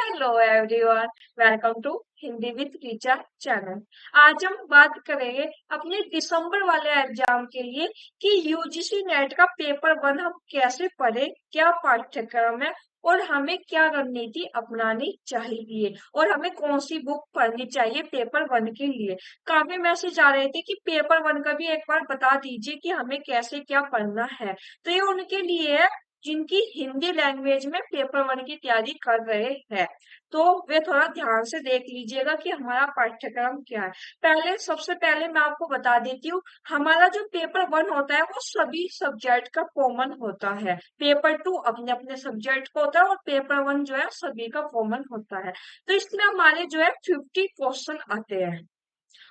Hello everyone, welcome to Hindi with teacher channel. आज हम बात करेंगे अपने दिसंबर वाले एग्जाम के लिए कि यूजीसी नेट का पेपर वन हम कैसे पढ़े, क्या पाठ्यक्रम है और हमें क्या रणनीति अपनानी चाहिए और हमें कौन सी बुक पढ़नी चाहिए पेपर वन के लिए। काफी मैसेज आ रहे थे कि पेपर वन का भी एक बार बता दीजिए कि हमें कैसे क्या पढ़ना है। तो ये उनके लिए है जिनकी हिंदी लैंग्वेज में पेपर वन की तैयारी कर रहे हैं। तो वे थोड़ा ध्यान से देख लीजिएगा कि हमारा पाठ्यक्रम क्या है। सबसे पहले मैं आपको बता देती हूँ, हमारा जो पेपर वन होता है वो सभी सब्जेक्ट का कॉमन होता है। पेपर टू अपने अपने सब्जेक्ट का होता है और पेपर वन जो है सभी का कॉमन होता है। तो इसमें हमारे जो है 50 क्वेश्चन आते हैं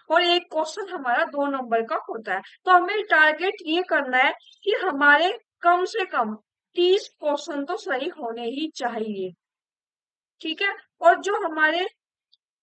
और एक क्वेश्चन हमारा 2 नंबर का होता है। तो हमें टारगेट ये करना है कि हमारे कम से कम 30 क्वेश्चन तो सही होने ही चाहिए। ठीक है। और जो हमारे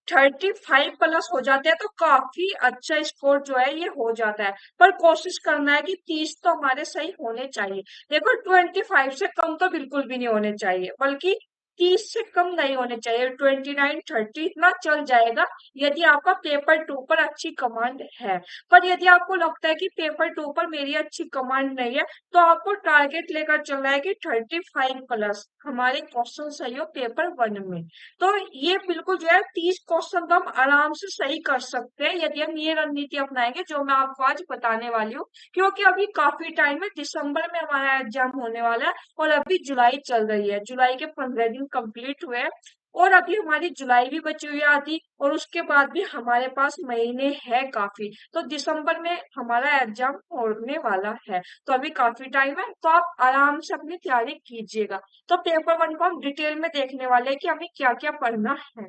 35 प्लस हो जाते हैं तो काफी अच्छा स्कोर जो है ये हो जाता है। पर कोशिश करना है कि 30 तो हमारे सही होने चाहिए। देखो 25 से कम तो बिल्कुल भी नहीं होने चाहिए, बल्कि 30 से कम नहीं होने चाहिए। 29 30 इतना चल जाएगा यदि आपका पेपर टू पर अच्छी कमांड है। पर यदि आपको लगता है कि पेपर टू पर मेरी अच्छी कमांड नहीं है तो आपको टारगेट लेकर चलना है कि 35 प्लस हमारे क्वेश्चन सही हो पेपर वन में। तो ये बिल्कुल जो है 30 क्वेश्चन तो हम आराम से सही कर सकते हैं यदि हम ये रणनीति अपनाएंगे जो मैं आपको आज बताने वाली हूँ। क्योंकि अभी काफी टाइम है, दिसंबर में हमारा एग्जाम होने वाला है और अभी जुलाई चल रही है। जुलाई के 15 दिन कंप्लीट हुए हैं और अभी हमारी जुलाई भी बची हुई है आधी, और उसके बाद भी हमारे पास महीने हैं काफी। तो दिसंबर में हमारा एग्जाम होने वाला है, तो अभी काफी टाइम है, तो आप आराम से अपनी तैयारी कीजिएगा। तो पेपर वन को हम डिटेल में देखने वाले हैं कि हमें क्या क्या पढ़ना है।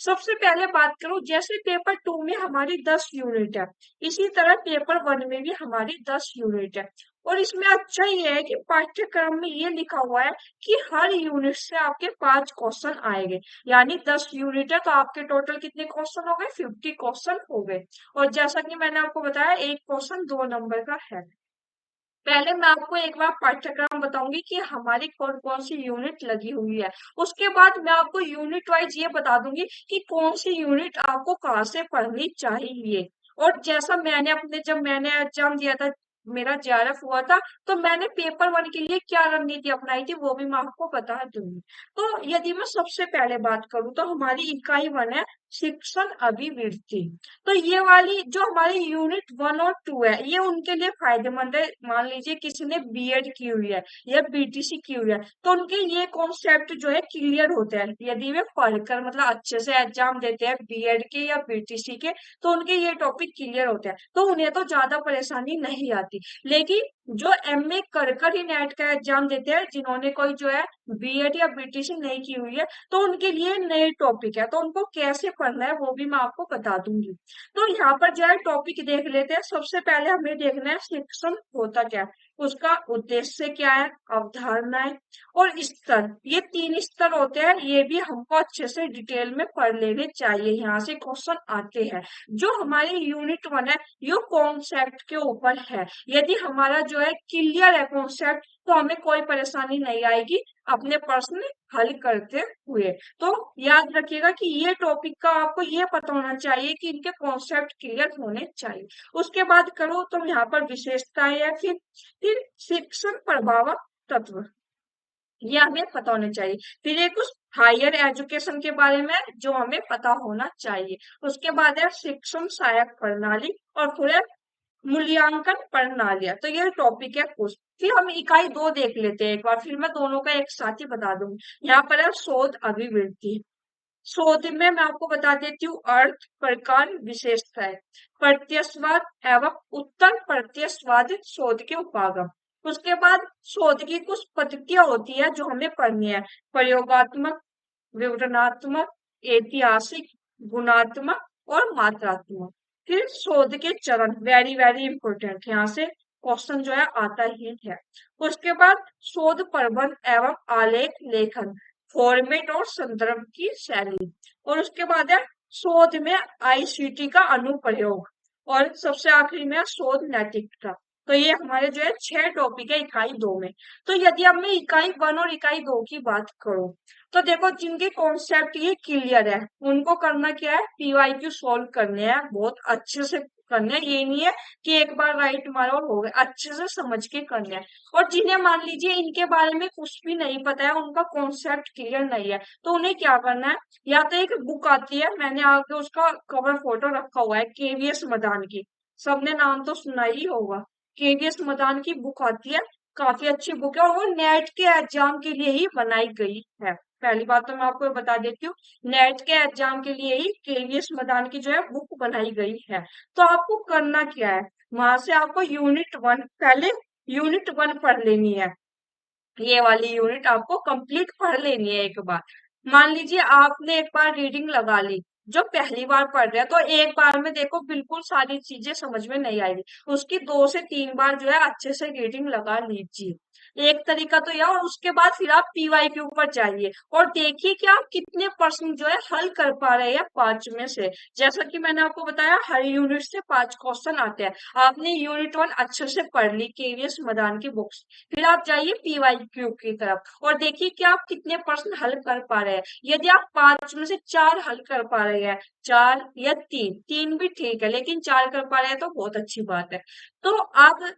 सबसे पहले बात करूं, जैसे पेपर टू में हमारी 10 यूनिट है, इसी तरह पेपर वन में भी हमारी 10 यूनिट है। और इसमें अच्छा ये है कि पाठ्यक्रम में ये लिखा हुआ है कि हर यूनिट से आपके 5 क्वेश्चन आएंगे। यानी 10 यूनिट है तो आपके टोटल कितने क्वेश्चन हो गए? 50 क्वेश्चन हो गए। और जैसा कि मैंने आपको बताया, एक क्वेश्चन 2 नंबर का है। पहले मैं आपको एक बार पाठ्यक्रम बताऊंगी कि हमारी कौन कौन सी यूनिट लगी हुई है। उसके बाद मैं आपको यूनिट वाइज ये बता दूंगी कि कौन सी यूनिट आपको कहाँ से पढ़नी चाहिए। और जैसा जब मैंने एग्जाम दिया था, मेरा जेआरएफ हुआ था, तो मैंने पेपर वन के लिए क्या रणनीति अपनाई थी वो भी मैं आपको बता दूंगी। तो यदि मैं सबसे पहले बात करूं तो हमारी इकाई वन है शिक्षण अभिवृद्धि। तो ये वाली जो हमारी यूनिट वन और टू है ये उनके लिए फायदेमंद है। मान लीजिए किसी ने बीएड की हुई है या बीटीसी की हुई है, तो उनके ये कॉन्सेप्ट जो है क्लियर होते हैं यदि वे पढ़कर मतलब अच्छे से एग्जाम देते हैं बीएड के या बीटीसी के, तो उनके ये टॉपिक क्लियर होते हैं, तो उन्हें तो ज्यादा परेशानी नहीं आती। लेकिन जो एमए कर ही नेट का एग्जाम देते हैं, जिन्होंने कोई जो है बीएड या बीटीसी नहीं की हुई है, तो उनके लिए नए टॉपिक है, तो उनको कैसे पढ़ना है वो भी मैं आपको बता दूंगी। तो यहाँ पर जो है टॉपिक देख लेते हैं। सबसे पहले हमें देखना है शिक्षण होता क्या है, उसका उद्देश्य क्या है, अवधारणाएं और स्तर। ये 3 स्तर होते हैं, ये भी हमको अच्छे से डिटेल में पढ़ लेने चाहिए। यहाँ से क्वेश्चन आते हैं। जो हमारी यूनिट वन है ये कॉन्सेप्ट के ऊपर है। यदि हमारा जो है क्लियर है कॉन्सेप्ट तो हमें कोई परेशानी नहीं आएगी अपने प्रश्न हल करते हुए। तो याद रखिएगा कि ये टॉपिक का आपको ये पता होना चाहिए कि इनके कॉन्सेप्ट क्लियर होने चाहिए। उसके बाद करो तो यहाँ पर विशेषताएं है, फिर शिक्षण प्रभाव तत्व, ये हमें पता होने चाहिए। फिर एक उस हायर एजुकेशन के बारे में जो हमें पता होना चाहिए। उसके बाद है शिक्षण सहायक प्रणाली और फिर है मूल्यांकन प्रणालियां। तो ये टॉपिक है कुछ। फिर हम इकाई 2 देख लेते हैं एक बार, फिर मैं दोनों का एक साथ ही बता दूंगी। यहाँ पर है शोध अभिवृद्धि। शोध में मैं आपको बता देती हूँ अर्थ, प्रकार, विशेषताएं, प्रत्यक्षवाद एवं उत्तर प्रत्यक्षवाद शोध के उपागम। उसके बाद शोध की कुछ पद्धतियां होती है जो हमें पढ़नी है। प्रयोगात्मक, विवरणात्मक, ऐतिहासिक, गुणात्मक और मात्रात्मक। फिर शोध के चरण, वेरी वेरी इंपॉर्टेंट, यहाँ से क्वेश्चन जो है आता ही है। उसके बाद शोध प्रबंध एवं आलेख लेखन, फॉर्मेट और संदर्भ की शैली। और उसके बाद है शोध में आईसीटी का अनुप्रयोग। और सबसे आखिरी में है शोध नैतिकता। तो ये हमारे जो है 6 टॉपिक है इकाई 2 में। तो यदि अब मैं इकाई 1 और इकाई 2 की बात करूं, तो देखो जिनके कॉन्सेप्ट ये क्लियर है उनको करना क्या है, पीवाईक्यू सॉल्व करने हैं, बहुत अच्छे से करने हैं। ये नहीं है कि एक बार राइट मारो और हो गए, अच्छे से समझ के करने हैं। और जिन्हें मान लीजिए इनके बारे में कुछ भी नहीं पता है, उनका कॉन्सेप्ट क्लियर नहीं है, तो उन्हें क्या करना है, या तो एक बुक आती है, मैंने आगे उसका कवर फोटो रखा हुआ है, केवीएस मदान की, सबने नाम तो सुना ही होगा। केवीएस मदान की बुक आती है, काफी अच्छी बुक है, और वो नेट के एग्जाम के लिए ही बनाई गई है। पहली बात तो मैं आपको बता देती हूँ, नेट के एग्जाम के लिए ही केवीएस मदान की जो है बुक बनाई गई है। तो आपको करना क्या है, वहां से आपको यूनिट 1 पहले यूनिट 1 पढ़ लेनी है। ये वाली यूनिट आपको कंप्लीट पढ़ लेनी है एक बार। मान लीजिए आपने एक बार रीडिंग लगा ली, जो पहली बार पढ़ रहे हैं तो एक बार में देखो बिल्कुल सारी चीजें समझ में नहीं आएगी, उसकी 2 से 3 बार जो है अच्छे से रीडिंग लगा लीजिए। एक तरीका तो यह, और उसके बाद फिर आप पीवाईक्यू पर जाइए और देखिए कि आप कितने परसेंट जो है हल कर पा रहे हैं 5 में से। जैसा कि मैंने आपको बताया हर यूनिट से 5 क्वेश्चन आते हैं। आपने यूनिट 1 अच्छे से पढ़ ली केवीएस मदान की बुक्स, फिर आप जाइए पीवाईक्यू की तरफ और देखिए कि आप कितने प्रश्न हल कर पा रहे हैं। यदि आप 5 में से 4 हल कर पा रहे हैं, 4 या 3, 3 भी ठीक है, लेकिन 4 कर पा रहे हैं तो बहुत अच्छी बात है। तो आप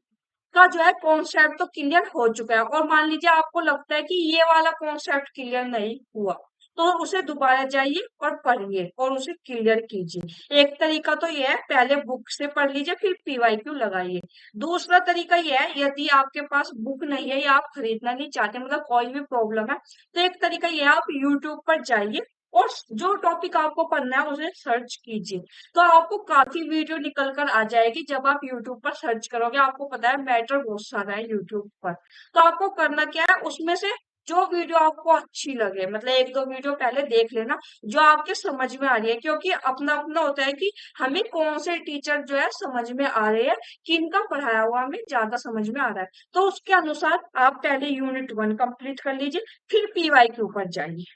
का जो है कॉन्सेप्ट तो क्लियर हो चुका है, और मान लीजिए आपको लगता है कि ये वाला कॉन्सेप्ट क्लियर नहीं हुआ, तो उसे दोबारा जाइए और पढ़िए और उसे क्लियर कीजिए। एक तरीका तो ये है, पहले बुक से पढ़ लीजिए फिर पीवाईक्यू लगाइए। दूसरा तरीका ये है, यदि आपके पास बुक नहीं है या आप खरीदना नहीं चाहते, मतलब कोई भी प्रॉब्लम है, तो एक तरीका ये है, आप यूट्यूब पर जाइए और जो टॉपिक आपको पढ़ना है उसे सर्च कीजिए। तो आपको काफी वीडियो निकल कर आ जाएगी। जब आप यूट्यूब पर सर्च करोगे, आपको पता है मैटर बहुत सारा है यूट्यूब पर, तो आपको करना क्या है, उसमें से जो वीडियो आपको अच्छी लगे, मतलब 1-2 वीडियो पहले देख लेना जो आपके समझ में आ रही है, क्योंकि अपना अपना होता है कि हमें कौन से टीचर जो है समझ में आ रहे हैं, किनका पढ़ाया हुआ हमें ज्यादा समझ में आ रहा है। तो उसके अनुसार आप पहले यूनिट 1 कंप्लीट कर लीजिए, फिर पीवाईक्यू पर जाइए।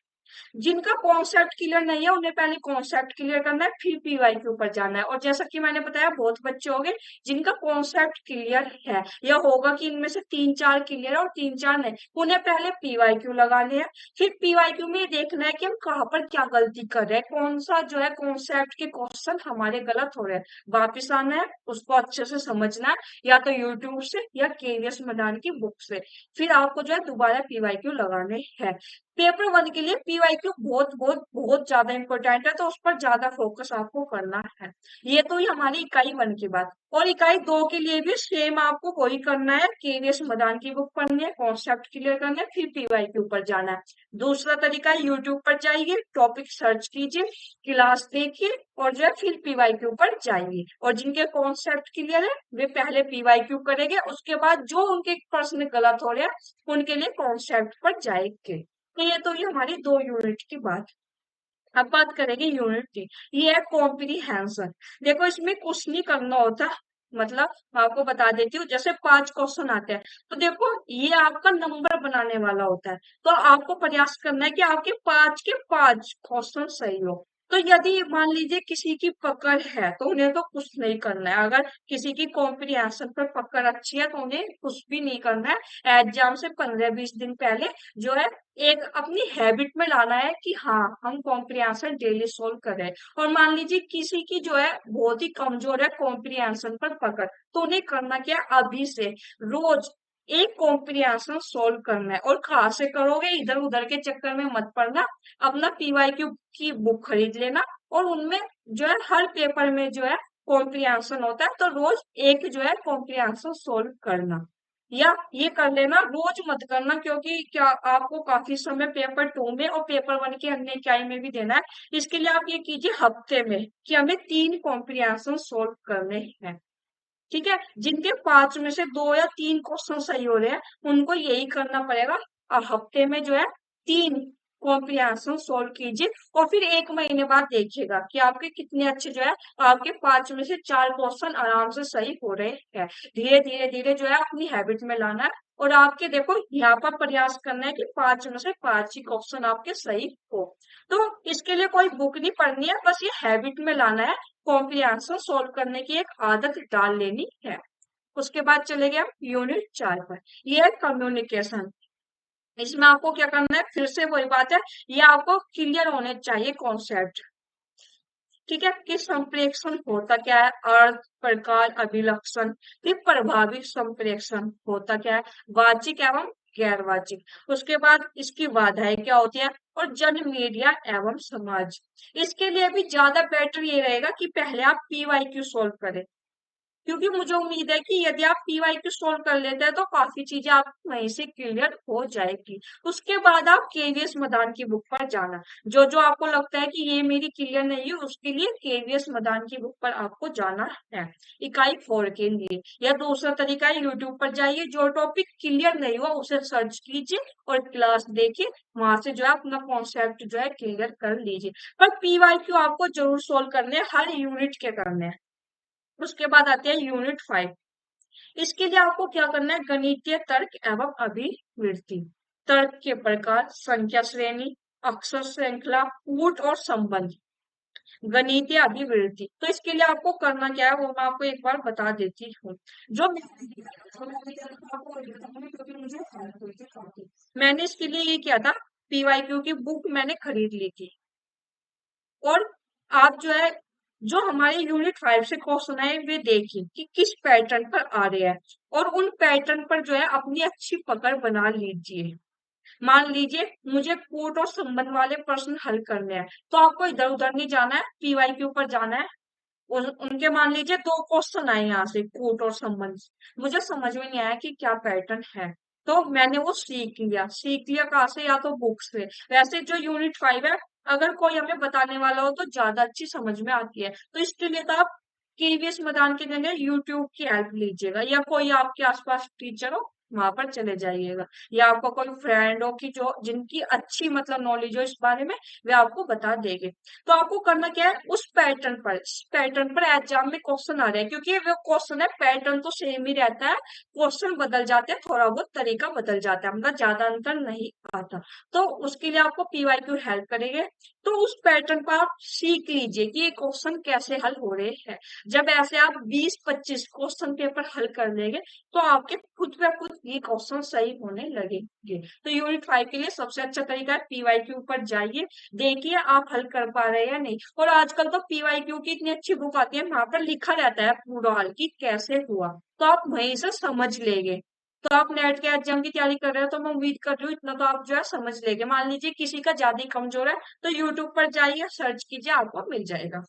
जिनका कॉन्सेप्ट क्लियर नहीं है उन्हें पहले कॉन्सेप्ट क्लियर करना है, फिर पीवाईक्यू पर जाना है। और जैसा कि मैंने बताया, बहुत बच्चे होंगे जिनका कॉन्सेप्ट क्लियर है, या होगा कि इनमें से 3-4 क्लियर है और 3-4 नहीं, उन्हें पहले पीवाईक्यू लगाने हैं। फिर पीवाईक्यू में ये देखना है कि हम कहाँ पर क्या गलती कर रहे हैं, कौन सा जो है कॉन्सेप्ट के क्वेश्चन हमारे गलत हो रहे हैं, वापिस आना है, उसको अच्छे से समझना है, या तो यूट्यूब से या केवीएस मदान की बुक से। फिर आपको जो है दोबारा पीवाईक्यू लगाने हैं। पेपर 1 के लिए पीवाईक्यू बहुत बहुत बहुत ज्यादा इंपॉर्टेंट है, तो उस पर ज्यादा फोकस आपको करना है। ये तो ही हमारी इकाई 1 की बात। और इकाई 2 के लिए भी सेम आपको वही करना है, केवीएस मदान की बुक पढ़नी है, कॉन्सेप्ट क्लियर करना है, फिर पीवाईक्यू पर जाना है। दूसरा तरीका है, यूट्यूब पर जाइए, टॉपिक सर्च कीजिए, क्लास देखिए, और जो है फिर पीवाईक्यू पर जाइए। और जिनके कॉन्सेप्ट क्लियर है वे पहले पीवाईक्यू करेंगे, उसके बाद जो उनके प्रश्न गलत हो रहे हैं उनके लिए कॉन्सेप्ट पर जाएंगे। तो ये तो ये हमारी 2 यूनिट की बात। अब बात करेंगे यूनिट 3। ये है कॉम्प्रीहेंशन। देखो इसमें कुछ नहीं करना होता, मतलब मैं आपको बता देती हूँ, जैसे 5 क्वेश्चन आते हैं, तो देखो ये आपका नंबर बनाने वाला होता है। तो आपको प्रयास करना है कि आपके 5 के 5 क्वेश्चन सही हो। तो यदि मान लीजिए किसी की पकड़ है तो उन्हें तो कुछ नहीं करना है, अगर किसी की कॉम्प्रीहेंशन पर पकड़ अच्छी है तो उन्हें कुछ भी नहीं करना है। एग्जाम से 15-20 दिन पहले जो है एक अपनी हैबिट में लाना है कि हाँ हम कॉम्प्रिहेंशन डेली सोल्व कर रहे हैं। और मान लीजिए किसी की जो है बहुत ही कमजोर है कॉम्प्रिहेंशन पर पकड़, तो उन्हें करना क्या है, अभी से रोज एक कॉम्प्रिहेंशन सोल्व करना है। और कहाँ से करोगे, इधर उधर के चक्कर में मत पड़ना, अपना पीवाईक्यू की बुक खरीद लेना, और उनमें जो है हर पेपर में जो है कॉम्प्रिहेंशन होता है, तो रोज एक जो है कॉम्प्रिहेंशन सोल्व करना, या ये कर लेना, रोज मत करना, क्योंकि क्या आपको काफी समय पेपर 2 में और पेपर 1 की अन्य इकाई में भी देना है। इसके लिए आप ये कीजिए हफ्ते में कि हमें 3 कॉम्प्रिहेंशन सोल्व करने हैं। ठीक है, जिनके 5 में से 2 या 3 क्वेश्चन सही हो रहे हैं उनको यही करना पड़ेगा, और हफ्ते में जो है 3 कॉम्प्रिहेंशन सोल्व कीजिए, और फिर 1 महीने बाद देखिएगा कि आपके कितने अच्छे जो है, आपके 5 में से 4 क्वेश्चन आराम से सही हो रहे हैं। धीरे धीरे धीरे जो है अपनी हैबिट में लाना है, और आपके देखो यहाँ पर प्रयास करना है कि 5 में से 5 ही क्वेश्चन आपके सही हो। तो इसके लिए कोई बुक नहीं पढ़नी है, बस ये हैबिट में लाना है, कॉम्प्रिहेंशन सोल्व करने की एक आदत डाल लेनी है। उसके बाद चले गए हम यूनिट 4 पर। ये है कम्युनिकेशन। इसमें आपको क्या करना है, फिर से वही बात है, ये आपको क्लियर होने चाहिए कॉन्सेप्ट। ठीक है, कि संप्रेषण होता क्या है, अर्थ, प्रकार, अभिलक्षण, फिर प्रभावी संप्रेषण होता क्या है, वाचिक एवं गैर वाचिक। उसके बाद इसकी बाधाएं क्या होती है, और जन मीडिया एवं समाज। इसके लिए भी ज्यादा बेटर ये रहेगा कि पहले आप पीवाईक्यू सॉल्व करें, क्योंकि मुझे उम्मीद है कि यदि आप पीवाईक्यू सॉल्व कर लेते हैं तो काफी चीजें आप वहीं से क्लियर हो जाएगी। उसके बाद आप केवीएस मदान की बुक पर जाना। जो जो आपको लगता है कि ये मेरी क्लियर नहीं है, उसके लिए केवीएस मदान की बुक पर आपको जाना है, इकाई 4 के लिए। या दूसरा तरीका है, यूट्यूब पर जाइए, जो टॉपिक क्लियर नहीं हुआ उसे सर्च कीजिए और क्लास देखिए, वहां से जो है अपना कॉन्सेप्ट जो है क्लियर कर लीजिए। पर पीवाईक्यू आपको जरूर सोल्व करने हैं, हर यूनिट के करने हैं। उसके बाद आते हैं यूनिट 5। इसके लिए आपको क्या करना है, गणितीय तर्क एवं अभिवृद्धि। तर्क के प्रकार, संख्या श्रेणी, अक्षर श्रृंखला, कूट और संबंध, गणितीय अभिवृद्धि। तो इसके लिए आपको करना क्या है वो मैं आपको एक बार बता देती हूँ। जो मैंने इसके लिए ये किया था, पीवाईक्यू की बुक मैंने खरीद ली थी, और आप जो है, जो हमारे यूनिट 5 से क्वेश्चन आए वे देखिए कि किस पैटर्न पर आ रहे हैं, और उन पैटर्न पर जो है अपनी अच्छी पकड़ बना लीजिए। मान लीजिए मुझे कोट और संबंध वाले प्रश्न हल करने हैं, तो आपको इधर उधर नहीं जाना है, पीवाईक्यू पर जाना है। उनके मान लीजिए दो क्वेश्चन आए यहाँ से कोट और संबंध, मुझे समझ में नहीं आया कि क्या पैटर्न है, तो मैंने वो सीख लिया कहाँ से, या तो बुक से। वैसे जो यूनिट 5 है, अगर कोई हमें बताने वाला हो तो ज्यादा अच्छी समझ में आती है। तो इसके लिए तो आप केवीएस मैदान के जगह यूट्यूब की हेल्प लीजिएगा, या कोई आपके आसपास टीचर हो वहां पर चले जाइएगा, या आपका कोई फ्रेंड हो कि जो जिनकी अच्छी मतलब नॉलेज हो इस बारे में, वे आपको बता देंगे। तो आपको करना क्या है, उस पैटर्न पर, पैटर्न पर एग्जाम में क्वेश्चन आ रहे हैं, क्योंकि वो क्वेश्चन है, पैटर्न तो सेम ही रहता है, क्वेश्चन बदल जाते हैं, थोड़ा बहुत तरीका बदल जाता है, मतलब ज्यादा अंतर नहीं आता। तो उसके लिए आपको पीवाईक्यू हेल्प करेंगे। तो उस पैटर्न पर आप सीख लीजिए कि ये क्वेश्चन कैसे हल हो रहे हैं। जब ऐसे आप 20-25 क्वेश्चन पेपर हल कर लेंगे, तो आपके खुद ब खुद ये क्वेश्चन सही होने लगेंगे। तो यूनिट 5 के लिए सबसे अच्छा तरीका है, पीवाईक्यू पर जाइए, देखिए आप हल कर पा रहे हैं या नहीं। और आजकल तो पीवाईक्यू की इतनी अच्छी बुक आती है, वहां पर लिखा रहता है पूरा हल की कैसे हुआ, तो आप वहीं से समझ लेंगे। तो आप नेट के एग्जाम की तैयारी कर रहे हो, तो मैं उम्मीद कर रही हूँ इतना तो आप जो है समझ लेंगे। मान लीजिए किसी का ज्यादा ही कमजोर है, तो यूट्यूब पर जाइए, सर्च कीजिए, आपको मिल जाएगा।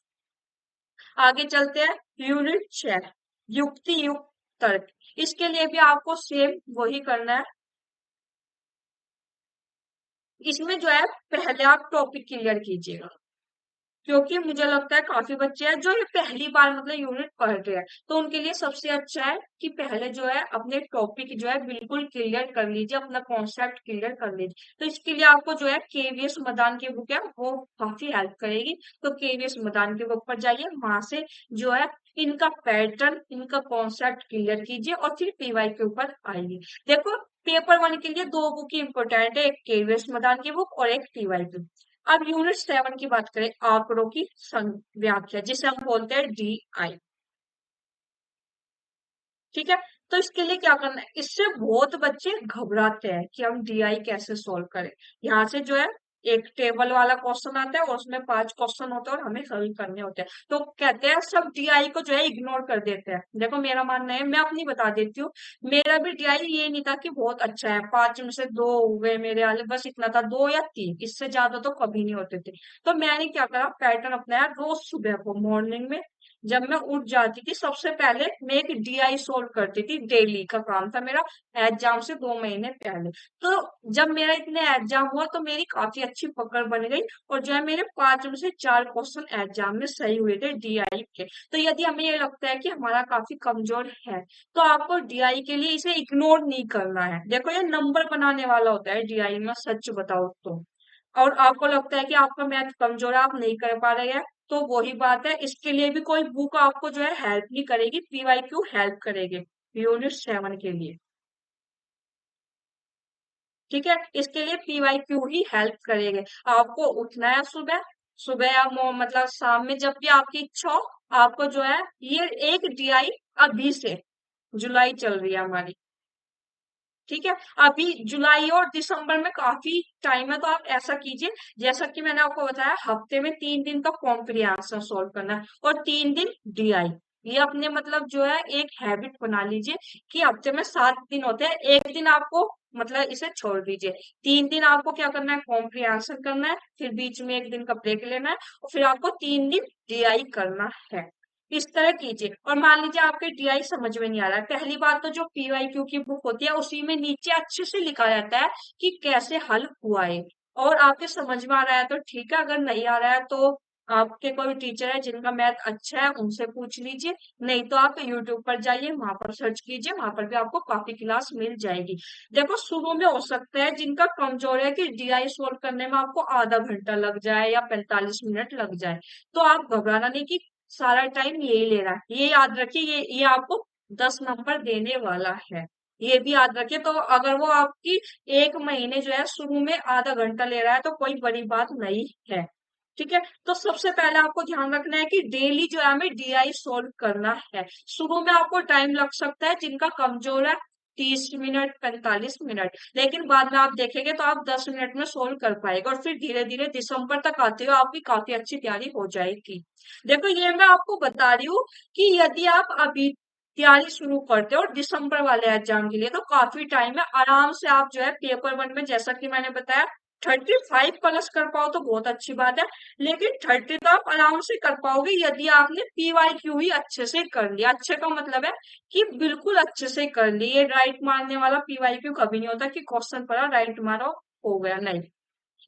आगे चलते हैं, यूनिट 6, युक्ति युक्त तर्क। इसके लिए भी आपको सेम वही करना है। इसमें जो है पहले आप टॉपिक क्लियर कीजिएगा, क्योंकि मुझे लगता है काफी बच्चे हैं जो ये पहली बार मतलब यूनिट पढ़ रहे हैं, तो उनके लिए सबसे अच्छा है कि पहले जो है अपने टॉपिक जो है बिल्कुल क्लियर कर लीजिए, अपना कॉन्सेप्ट क्लियर कर लीजिए। तो इसके लिए आपको जो है केवीएस मदान की बुक है वो काफी हेल्प करेगी। तो केवीएस मदान की बुक पर जाइए, वहां से जो है इनका पैटर्न, इनका कॉन्सेप्ट क्लियर कीजिए, और फिर पीवाई के ऊपर आइए। देखो, पेपर 1 के लिए दो बुक इंपॉर्टेंट है, एक केवीएस मदान की बुक और एक पीवाई की। अब यूनिट 7 की बात करें, आंकड़ों की व्याख्या, जिसे हम बोलते हैं डीआई। ठीक है, तो इसके लिए क्या करना है, इससे बहुत बच्चे घबराते हैं कि हम डीआई कैसे सॉल्व करें। यहाँ से जो है एक टेबल वाला क्वेश्चन आता है और उसमें 5 क्वेश्चन होते हैं और हमें हल करने होते हैं, तो कहते हैं सब डीआई को जो है इग्नोर कर देते हैं। देखो मेरा मानना है, मैं अपनी बता देती हूँ, मेरा भी डीआई ये नहीं था कि बहुत अच्छा है, 5 में से 2 हुए मेरे वाले, बस इतना था, 2 या 3, इससे ज्यादा तो कभी नहीं होते थे। तो मैंने क्या करा, पैटर्न अपनाया, रोज सुबह को मॉर्निंग में जब मैं उठ जाती थी, सबसे पहले मैं एक डीआई सोल्व करती थी, डेली का काम था मेरा, एग्जाम से 2 महीने पहले। तो जब मेरा इतने एग्जाम हुआ तो मेरी काफी अच्छी पकड़ बन गई, और जो है मेरे 5 में से 4 क्वेश्चन एग्जाम में सही हुए थे डीआई के। तो यदि हमें ये लगता है कि हमारा काफी कमजोर है, तो आपको डीआई के लिए इसे इग्नोर नहीं करना है। देखो ये नंबर बनाने वाला होता है डीआई में, सच बताओ तो। और आपको लगता है कि आपका मैथ कमजोर है, आप नहीं कर पा रहे हैं, तो वही बात है, इसके लिए भी कोई बुक आपको जो है हेल्प नहीं करेगी, पीवाईक्यू हेल्प करेगी यूनिट 7 के लिए। ठीक है, इसके लिए पीवाईक्यू ही हेल्प करेंगे। आपको उठना है सुबह, सुबह या मतलब शाम में, जब भी आपकी इच्छा हो, आपको जो है ये एक डीआई अभी से जुलाई चल रही है हमारी। ठीक है, अभी जुलाई और दिसंबर में काफी टाइम है, तो आप ऐसा कीजिए, जैसा कि मैंने आपको बताया, हफ्ते में 3 दिन का कॉम्प्रिहेंशन सॉल्व करना है और 3 दिन डीआई। ये अपने मतलब जो है एक हैबिट बना लीजिए कि हफ्ते में 7 दिन होते हैं, एक दिन आपको मतलब इसे छोड़ दीजिए। 3 दिन आपको क्या करना है, कॉम्प्रिहेंशन करना है, फिर बीच में एक दिन का ब्रेक लेना है और फिर आपको 3 दिन डीआई करना है। इस तरह कीजिए। और मान लीजिए आपके डीआई समझ में नहीं आ रहा है, पहली बात तो जो पीवाईक्यू की बुक होती है उसी में नीचे अच्छे से लिखा रहता है कि कैसे हल हुआ है। और आपके समझ में आ रहा है तो ठीक है, अगर नहीं आ रहा है तो आपके कोई टीचर है जिनका मैथ अच्छा है उनसे पूछ लीजिए, नहीं तो आप यूट्यूब पर जाइए, वहां पर सर्च कीजिए, वहां पर भी आपको काफी क्लास मिल जाएगी। देखो शुरू में हो सकता है जिनका कमजोर है कि डीआई सोल्व करने में आपको आधा घंटा लग जाए या 45 मिनट लग जाए, तो आप घबराना नहीं कि सारा टाइम यही ले रहा है। ये याद रखिए, ये आपको 10 नंबर देने वाला है, ये भी याद रखिए। तो अगर वो आपकी एक महीने जो है शुरू में आधा घंटा ले रहा है तो कोई बड़ी बात नहीं है। ठीक है, तो सबसे पहले आपको ध्यान रखना है कि डेली जो है हमें डीआई सोल्व करना है। शुरू में आपको टाइम लग सकता है, जिनका कमजोर है 30 मिनट 45 मिनट, लेकिन बाद में आप देखेंगे तो आप 10 मिनट में सोल्व कर पाएंगे और फिर धीरे धीरे दिसंबर तक आते हो आपकी काफी अच्छी तैयारी हो जाएगी। देखो ये मैं आपको बता रही हूँ कि यदि आप अभी तैयारी शुरू करते हो और दिसंबर वाले एग्जाम के लिए तो काफी टाइम है, आराम से आप जो है पेपर 1 में जैसा कि मैंने बताया 35 प्लस कर पाओ तो बहुत अच्छी बात है, लेकिन 30 तो आप आराम से कर पाओगे यदि आपने पीवाईक्यू ही अच्छे से कर लिया। अच्छे का मतलब है कि बिल्कुल अच्छे से कर लिए, राइट मारने वाला पीवाईक्यू कभी नहीं होता कि क्वेश्चन पढ़ा राइट मारो हो गया, नहीं।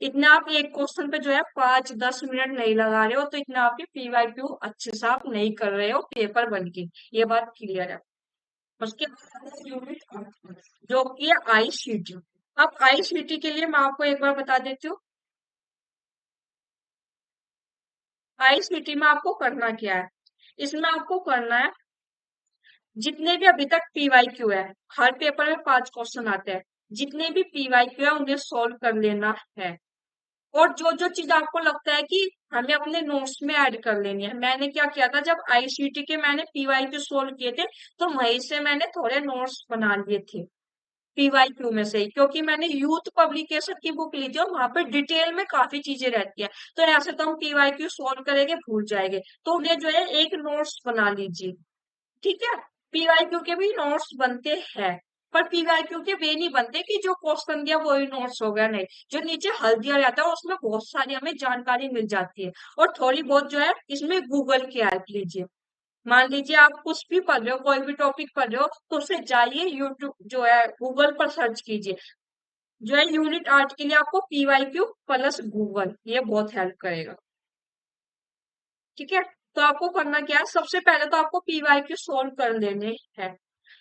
इतना आप एक क्वेश्चन पे जो है 5-10 मिनट नहीं लगा रहे हो तो इतना आपके पीवाईक्यू अच्छे से आप नहीं कर रहे हो पेपर 1 की, ये बात क्लियर है। उसके बाद यूनिट जो कि है आईसीटी। अब आईसीटी के लिए मैं आपको एक बार बता देती हूँ, आईसीटी में आपको करना क्या है। इसमें आपको करना है जितने भी अभी तक पीवाईक्यू है, हर पेपर में 5 क्वेश्चन आते हैं, जितने भी पीवाईक्यू है उन्हें सोल्व कर लेना है। और जो जो चीज आपको लगता है कि हमें अपने नोट्स में ऐड कर लेनी है, मैंने क्या किया था जब आईसीटी के मैंने पीवाईक्यू सोल्व किए थे तो वहीं से मैंने थोड़े नोट्स बना लिए थे पीवाईक्यू में से ही, क्योंकि मैंने यूथ पब्लिकेशन की बुक ली थी और वहां पे डिटेल में काफी चीजें रहती है। तो ऐसे तो हम पीवाईक्यू सोल्व करेंगे भूल जाएंगे, तो उन्हें जो है एक नोट्स बना लीजिए। ठीक है, पीवाईक्यू के भी नोट्स बनते हैं, पर पीवाईक्यू के वे नहीं बनते कि जो क्वेश्चन दिया वही नोट्स हो गया, नहीं। जो नीचे हल दिया रहता है उसमें बहुत सारी हमें जानकारी मिल जाती है और थोड़ी बहुत जो है इसमें गूगल की हेल्प लीजिए। मान लीजिए आप कुछ भी पढ़ रहे हो, कोई भी टॉपिक पढ़ रहे हो, तो उसे जाइए यूट्यूब जो है गूगल पर सर्च कीजिए। जो है यूनिट 8 के लिए आपको पीवाईक्यू प्लस गूगल ये बहुत हेल्प करेगा। ठीक है, तो आपको करना क्या है, सबसे पहले तो आपको पीवाईक्यू सोल्व कर लेने हैं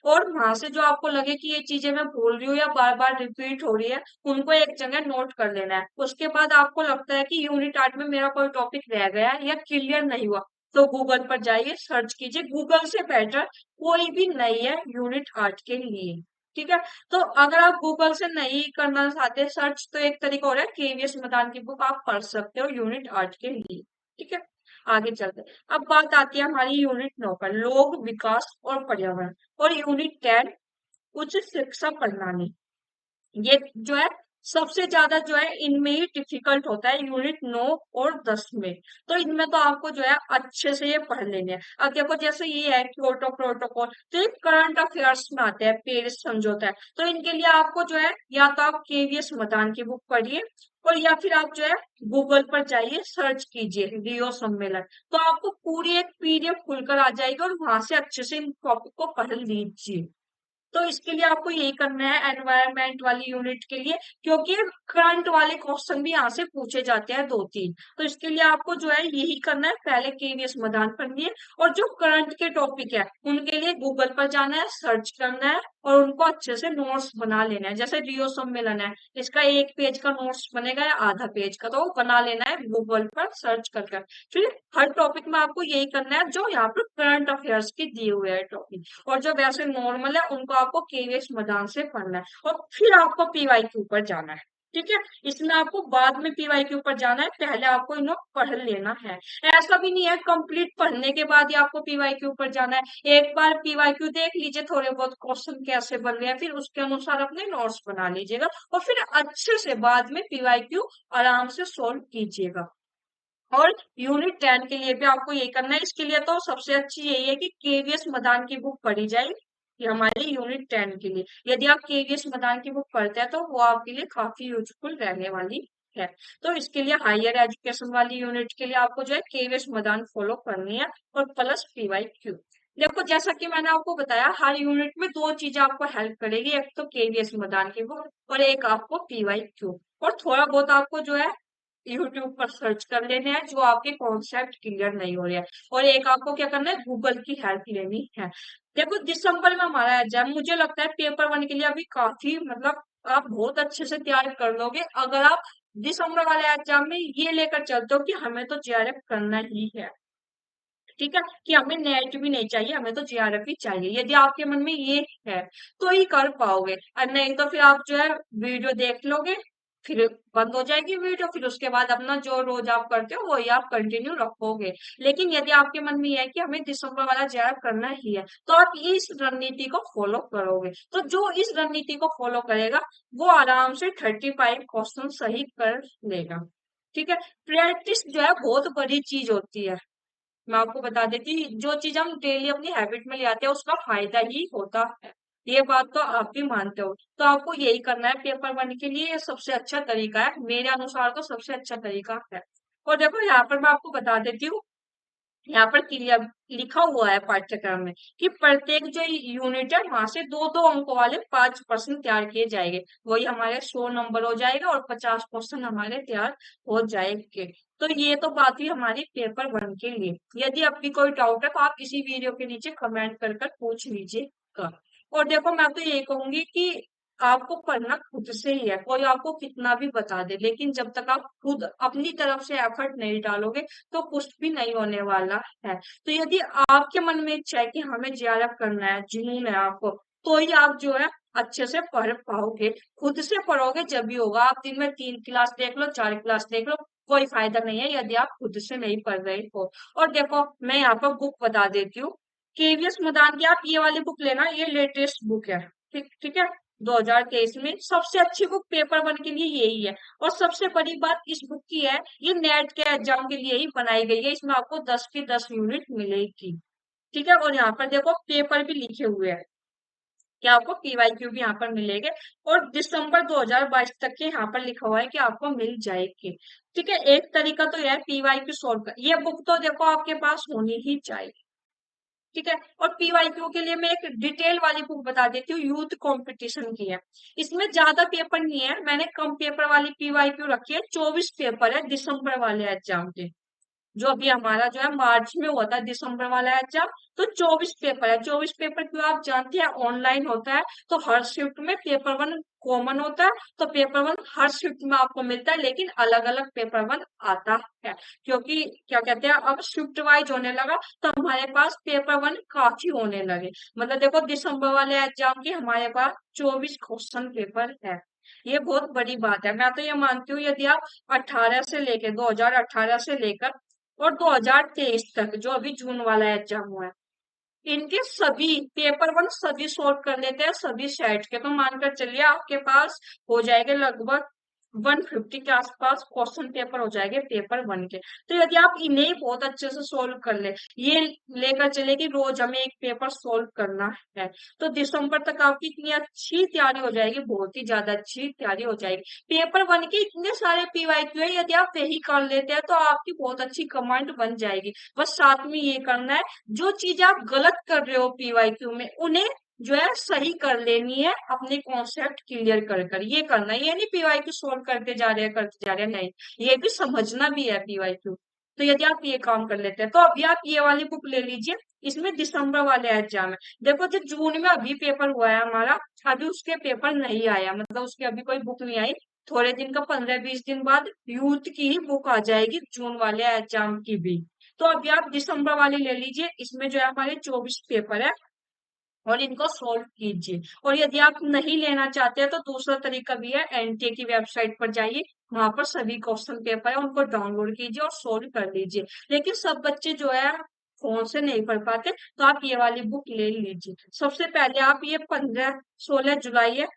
और वहां से जो आपको लगे कि ये चीजें मैं भूल रही हूँ या बार बार रिपीट हो रही है उनको एक जगह नोट कर लेना है। उसके बाद आपको लगता है कि यूनिट 8 में मेरा कोई टॉपिक रह गया है या क्लियर नहीं हुआ, तो गूगल पर जाइए, सर्च कीजिए, गूगल से बेटर कोई भी नहीं है यूनिट 8 के लिए। ठीक है, तो अगर आप गूगल से नहीं करना चाहते सर्च तो एक तरीका और है, केवीएस मैदान की बुक आप पढ़ सकते हो यूनिट 8 के लिए। ठीक है, आगे चलते हैं। अब बात आती है हमारी यूनिट 9 पर, लोक विकास और पर्यावरण। और यूनिट 10 उच्च शिक्षा प्रणाली। ये जो है सबसे ज्यादा जो है इनमें ही डिफिकल्ट होता है यूनिट 9 और 10 में। तो इनमें तो आपको जो है अच्छे से ये पढ़ लेने हैं। अब देखो जैसे ये है क्योटो प्रोटोकॉल, तो ये करंट अफेयर्स में आते हैं, पेरिस समझौता है, तो इनके लिए आपको जो है या तो आप केवीएस मदान की बुक पढ़िए और या फिर आप जो है गूगल पर जाइए, सर्च कीजिए रियो सम्मेलन, तो आपको पूरी एक पीडीएफ खुलकर आ जाएगी और वहां से अच्छे से इन टॉपिक को पढ़ लीजिए। तो इसके लिए आपको यही करना है एनवायरनमेंट वाली यूनिट के लिए, क्योंकि करंट वाले क्वेश्चन भी यहाँ से पूछे जाते हैं 2-3। तो इसके लिए आपको जो है यही करना है, पहले केवीएस मैदान पढ़नी है और जो करंट के टॉपिक है उनके लिए गूगल पर जाना है, सर्च करना है और उनको अच्छे से नोट्स बना लेना है। जैसे रियो सम्मेलन है, इसका 1 पेज का नोट्स बनेगा या आधा पेज का, तो वो बना लेना है गूगल पर सर्च कर। फिर हर टॉपिक में आपको यही करना है जो यहाँ पर करंट अफेयर्स के दिए हुए हैं टॉपिक, और जो वैसे नॉर्मल है उनको आपको केवीएस मैदान से पढ़ना है और फिर आपको पीवाईक्यू पर जाना है। ठीक है। इसमें आपको बाद में पीवाई के ऊपर जाना है, पहले आपको इन्हें पढ़ लेना है। ऐसा भी नहीं है कंप्लीट पढ़ने के बाद ही आपको पीवाई के ऊपर जाना है। एक बार पीवाई क्यू देख लीजिए, थोड़े बहुत क्वेश्चन कैसे बन रहे हैं, फिर उसके अनुसार अपने नोट्स बना लीजिएगा और फिर अच्छे से बाद में पीवाई क्यू आराम से सोल्व कीजिएगा। और यूनिट 10 के लिए भी आपको यही करना है। इसके लिए तो सबसे अच्छी यही है कि केवीएस मदान की बुक पढ़ी जाए, ये हमारी यूनिट 10 के लिए। यदि आप केवीएस मदान की बुक पढ़ते हैं तो वो आपके लिए काफी यूजफुल रहने वाली है। तो इसके लिए हायर एजुकेशन वाली यूनिट के लिए आपको जो है केवीएस मदान फॉलो करनी है और प्लस पीवाई क्यू। देखो जैसा कि मैंने आपको बताया, हर यूनिट में दो चीजें आपको हेल्प करेगी, एक तो केवीएस मदान की बुक और एक आपको पीवाई क्यू। और थोड़ा बहुत आपको जो है यूट्यूब पर सर्च कर लेने हैं जो आपके कॉन्सेप्ट क्लियर नहीं हो रहे हैं। और एक आपको क्या करना है, गूगल की हेल्प लेनी है। देखो दिसंबर में हमारा एग्जाम, मुझे लगता है पेपर वन के लिए अभी काफी मतलब आप बहुत अच्छे से तैयारी कर लोगे अगर आप दिसंबर वाले एग्जाम में ये लेकर चलते हो कि हमें तो जेआरएफ करना ही है। ठीक है, कि हमें नेट भी नहीं चाहिए, हमें तो जेआरएफ ही चाहिए। यदि आपके मन में ये है तो ही कर पाओगे, और नहीं तो फिर आप जो है वीडियो देख लोगे, फिर बंद हो जाएगी वीडियो, फिर उसके बाद अपना जो रोज आप करते हो वही आप कंटिन्यू रखोगे। लेकिन यदि आपके मन में ये है कि हमें दिसंबर वाला जेआरएफ करना ही है, तो आप इस रणनीति को फॉलो करोगे। तो जो इस रणनीति को फॉलो करेगा वो आराम से 35 क्वेश्चन सही कर लेगा। ठीक है। प्रैक्टिस जो है बहुत बड़ी चीज होती है। मैं आपको बता देती, जो चीज हम डेली अपनी हैबिट में ले आते हैं उसका फायदा ही होता है। ये बात तो आप भी मानते हो। तो आपको यही करना है पेपर वन के लिए, ये सबसे अच्छा तरीका है मेरे अनुसार, तो सबसे अच्छा तरीका है। और देखो यहाँ पर मैं आपको बता देती हूँ, यहाँ पर क्लियर लिखा हुआ है पाठ्यक्रम में कि प्रत्येक जो यूनिट है वहां से दो दो अंकों वाले 5 प्रश्न तैयार किए जाएंगे। वही हमारे 100 नंबर हो जाएगा और 50 क्वेश्चन हमारे तैयार हो जाएंगे। तो ये तो बात हुई हमारी पेपर वन के लिए। यदि आपकी कोई डाउट है तो आप इसी वीडियो के नीचे कमेंट कर पूछ लीजिएगा। और देखो मैं तो यही कहूंगी कि आपको पढ़ना खुद से ही है, कोई आपको कितना भी बता दे, लेकिन जब तक आप खुद अपनी तरफ से एफर्ट नहीं डालोगे तो कुछ भी नहीं होने वाला है। तो यदि आपके मन में इच्छा है कि हमें जेआरएफ करना है, जुनून है आपको, तो ही आप जो है अच्छे से पढ़ पाओगे। खुद से पढ़ोगे जब भी होगा। आप दिन में 3 क्लास देख लो, 4 क्लास देख लो, कोई फायदा नहीं है यदि आप खुद से नहीं पढ़ रहे हो। और देखो मैं यहाँ पर बुक बता देती हूँ, केवीएस मदान की आप ये वाली बुक लेना, ये लेटेस्ट बुक है। ठीक ठीक है। 2023 में सबसे अच्छी बुक पेपर वन के लिए यही है। और सबसे बड़ी बात इस बुक की है, ये नेट के एग्जाम के लिए ही बनाई गई है। इसमें आपको 10 की 10 यूनिट मिलेगी। ठीक है। और यहाँ पर देखो पेपर भी लिखे हुए हैं कि आपको पीवाईक्यू भी यहाँ पर मिलेंगे। और दिसंबर 2022 तक के यहाँ पर लिखा हुआ है कि आपको मिल जाएगी। ठीक है। एक तरीका तो यह है पीवाईक्यू सॉल्व कर, ये बुक तो देखो आपके पास होनी ही चाहिए। ठीक है। और पीवाईक्यू के लिए मैं एक डिटेल वाली बुक बता देती हूँ, यूथ कंपटीशन की है। इसमें ज्यादा पेपर नहीं है, मैंने कम पेपर वाली पीवाईक्यू रखी है। 24 पेपर है दिसंबर वाले एग्जाम के। जो अभी हमारा जो है मार्च में हुआ था दिसंबर वाला एग्जाम, तो 24 पेपर है। 24 पेपर क्यों, आप जानते हैं ऑनलाइन होता है, तो हर शिफ्ट में पेपर वन कॉमन होता है। तो पेपर वन हर शिफ्ट में आपको मिलता है, लेकिन अलग अलग पेपर वन आता है। क्योंकि क्या कहते हैं, अब शिफ्ट वाइज होने लगा, तो हमारे पास पेपर वन काफी होने लगे। मतलब देखो दिसंबर वाले एग्जाम के हमारे पास 24 क्वेश्चन पेपर है। ये बहुत बड़ी बात है। मैं तो ये मानती हूँ यदि आप 18 से लेकर 2018 से लेकर और 2023 तक जो अभी जून वाला एग्जाम हुआ है, इनके सभी पेपर वन सभी सॉल्व कर लेते हैं, सभी सेट के, तो मानकर चलिए आपके पास हो जाएंगे लगभग 150 के आसपास क्वेश्चन पेपर हो जाएंगे पेपर वन के। तो यदि आप इन्हें बहुत अच्छे से सोल्व कर ले, ये लेकर चले कि रोज हमें एक पेपर सोल्व करना है, तो दिसंबर तक आपकी इतनी अच्छी तैयारी हो जाएगी, बहुत ही ज्यादा अच्छी तैयारी हो जाएगी। पेपर वन के इतने सारे पीवाईक्यू है, यदि आप वही कर लेते हैं तो आपकी बहुत अच्छी कमांड बन जाएगी। बस साथ में ये करना है, जो चीज आप गलत कर रहे हो पीवाईक्यू में उन्हें जो है सही कर लेनी है, अपने कॉन्सेप्ट क्लियर कर कर ये करना है। ये नहीं पीवाईक्यू सोल्व करते जा रहे हैं, नहीं, ये भी समझना भी है पीवाईक्यू। तो यदि आप ये काम कर लेते हैं तो अभी आप ये वाली बुक ले लीजिए, इसमें दिसंबर वाले एग्जाम है। देखो जो जून में अभी पेपर हुआ है हमारा, अभी उसके पेपर नहीं आया, मतलब उसकी अभी कोई बुक नहीं आई। थोड़े दिन का 15-20 दिन बाद यूथ की ही बुक आ जाएगी, जून वाले एग्जाम की भी। तो अभी आप दिसंबर वाली ले लीजिए, इसमें जो है हमारे 24 पेपर है। और इनको सोल्व कीजिए। और यदि आप नहीं लेना चाहते हैं तो दूसरा तरीका भी है, एनटीए की वेबसाइट पर जाइए, वहां पर सभी क्वेश्चन पेपर है उनको डाउनलोड कीजिए और सोल्व कर लीजिए। लेकिन सब बच्चे जो है फोन से नहीं पढ़ पाते, तो आप ये वाली बुक ले लीजिए। सबसे पहले आप ये 15-16 जुलाई है,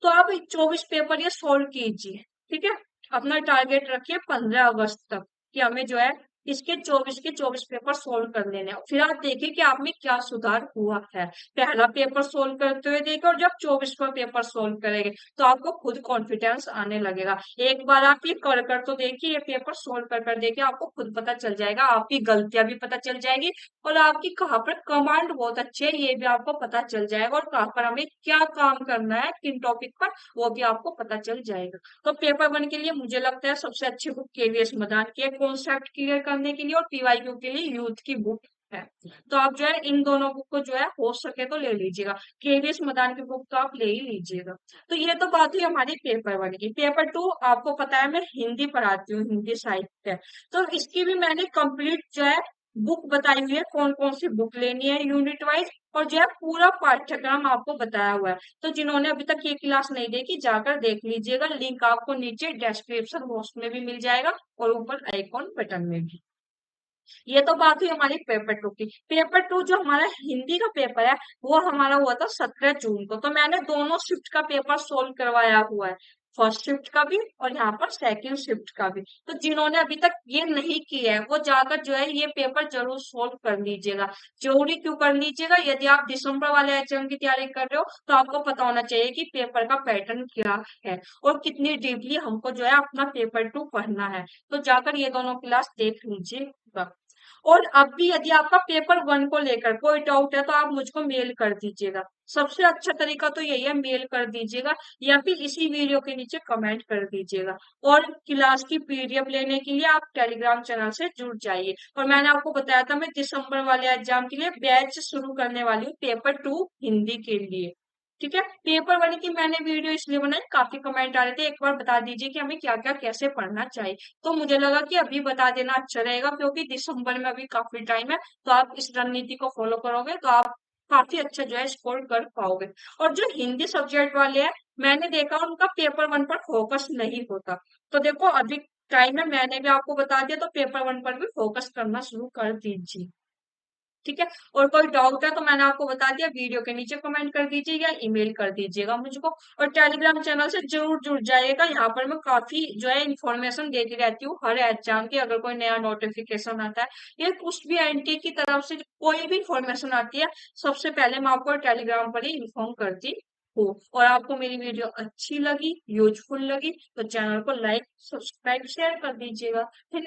तो आप 24 पेपर ये सोल्व कीजिए। ठीक है, अपना टारगेट रखिए 15 अगस्त तक कि हमें जो है इसके 24 के 24 पेपर सोल्व कर लेने हैं। फिर आप देखिए कि आप में क्या सुधार हुआ है। पहला पेपर सोल्व करते हुए देखिए, और जब 24वां पेपर सोल्व करेंगे तो आपको खुद कॉन्फिडेंस आने लगेगा। एक बार आप ये कर तो देखिए, ये पेपर सोल्व कर देखिए, आपको खुद पता चल जाएगा, आपकी गलतियां भी पता चल जाएगी और आपकी कहाँ पर कमांड बहुत अच्छी है ये भी आपको पता चल जाएगा, और कहाँ पर हमें क्या काम करना है किन टॉपिक पर वो भी आपको पता चल जाएगा। तो पेपर वन के लिए मुझे लगता है सबसे अच्छी बुक केवीएस मदान की है, कॉन्सेप्ट क्लियर करने के लिए, और पीवाईक्यू के लिए यूथ की बुक है। तो आप जो है इन दोनों बुक को जो है हो सके तो ले लीजिएगा। केवीएस मदान की बुक तो आप ले ही लीजिएगा। तो ये तो बात हुई हमारी पेपर वन की। पेपर टू आपको पता है मैं हिंदी पढ़ाती हूँ, हिंदी साहित्य, तो इसकी भी मैंने कंप्लीट जो है बुक बताई हुई है, कौन कौन सी बुक लेनी है यूनिट वाइज, और जो है पूरा पाठ्यक्रम आपको बताया हुआ है। तो जिन्होंने अभी तक ये क्लास नहीं देखी जाकर देख लीजिएगा, लिंक आपको नीचे डिस्क्रिप्शन बॉक्स में भी मिल जाएगा और ऊपर आइकॉन बटन में भी। ये तो बात हुई हमारी पेपर टू की। पेपर टू जो हमारा हिंदी का पेपर है वो हमारा हुआ था 17 जून को। तो मैंने दोनों शिफ्ट का पेपर सोल्व करवाया हुआ है, फर्स्ट शिफ्ट का भी और यहाँ पर सेकंड शिफ्ट का भी। तो जिन्होंने अभी तक ये नहीं किया है वो जाकर जो है ये पेपर जरूर सोल्व कर लीजिएगा। जरूरी क्यों कर लीजिएगा, यदि आप दिसंबर वाले एग्जाम की तैयारी कर रहे हो तो आपको पता होना चाहिए कि पेपर का पैटर्न क्या है और कितनी डीपली हमको जो है अपना पेपर टू पढ़ना है। तो जाकर ये दोनों क्लास देख लीजिएगा। और अब भी यदि आपका पेपर वन को लेकर कोई डाउट है तो आप मुझको मेल कर दीजिएगा। सबसे अच्छा तरीका तो यही है, मेल कर दीजिएगा या फिर इसी वीडियो के नीचे कमेंट कर दीजिएगा। और क्लास की पीडीएफ लेने के लिए आप टेलीग्राम चैनल से जुड़ जाइए। और मैंने आपको बताया था मैं दिसंबर वाले एग्जाम के लिए बैच शुरू करने वाली हूँ, पेपर टू हिंदी के लिए। ठीक है, पेपर वन की मैंने वीडियो इसलिए बनाई, काफी कमेंट आ रहे थे एक बार बता दीजिए कि हमें क्या क्या कैसे पढ़ना चाहिए। तो मुझे लगा कि अभी बता देना अच्छा रहेगा, क्योंकि दिसंबर में अभी काफी टाइम है। तो आप इस रणनीति को फॉलो करोगे तो आप काफी अच्छा जो है स्कोर कर पाओगे। और जो हिंदी सब्जेक्ट वाले हैं मैंने देखा उनका पेपर वन पर फोकस नहीं होता। तो देखो अभी टाइम है, मैंने भी आपको बता दिया, तो पेपर वन पर भी फोकस करना शुरू कर दीजिए। ठीक है, और कोई डाउट है तो मैंने आपको बता दिया, वीडियो के नीचे कमेंट कर दीजिए या ईमेल कर दीजिएगा मुझको। और टेलीग्राम चैनल से जरूर जुड़ जाइएगा, यहाँ पर मैं काफी जो है इन्फॉर्मेशन देती रहती हूँ हर एग्जाम की। अगर कोई नया नोटिफिकेशन आता है या कुछ भी एनटी की तरफ से कोई भी इंफॉर्मेशन आती है, सबसे पहले मैं आपको टेलीग्राम पर ही इन्फॉर्म करती हूँ। और आपको मेरी वीडियो अच्छी लगी, यूजफुल लगी, तो चैनल को लाइक सब्सक्राइब शेयर कर दीजिएगा।